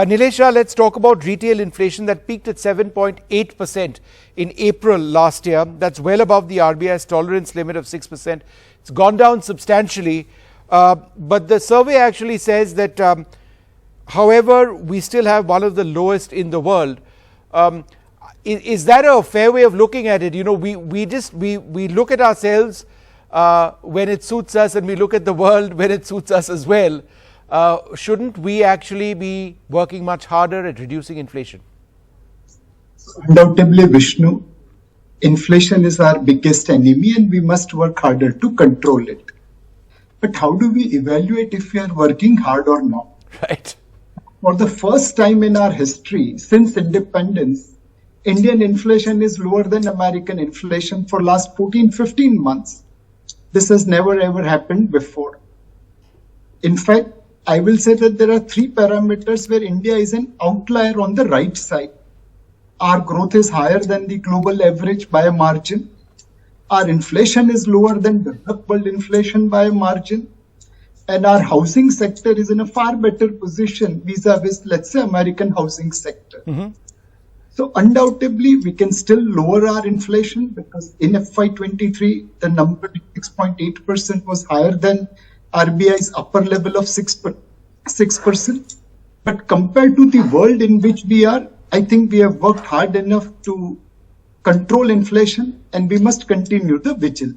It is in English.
Nilesh Shah, let's talk about retail inflation that peaked at 7.8% in April last year. That's well above the RBI's tolerance limit of 6%. It's gone down substantially. But the survey actually says that, however, we still have one of the lowest in the world. Is that a fair way of looking at it? You know, we look at ourselves when it suits us, and we look at the world when it suits us as well. Shouldn't we actually be working much harder at reducing inflation? Undoubtedly, Vishnu, inflation is our biggest enemy and we must work harder to control it. But how do we evaluate if we are working hard or not? Right. For the first time in our history, since independence, Indian inflation is lower than American inflation for last 14-15 months. This has never ever happened before. In fact, I will say that there are three parameters where India is an outlier on the right side. Our growth is higher than the global average by a margin. Our inflation is lower than developed world inflation by a margin. And our housing sector is in a far better position vis-a-vis, let's say, American housing sector. Mm-hmm. So undoubtedly, we can still lower our inflation because in FY23, the number 6.8% was higher than RBI's upper level of 6%. But compared to the world in which we are, I think we have worked hard enough to control inflation and we must continue the vigil.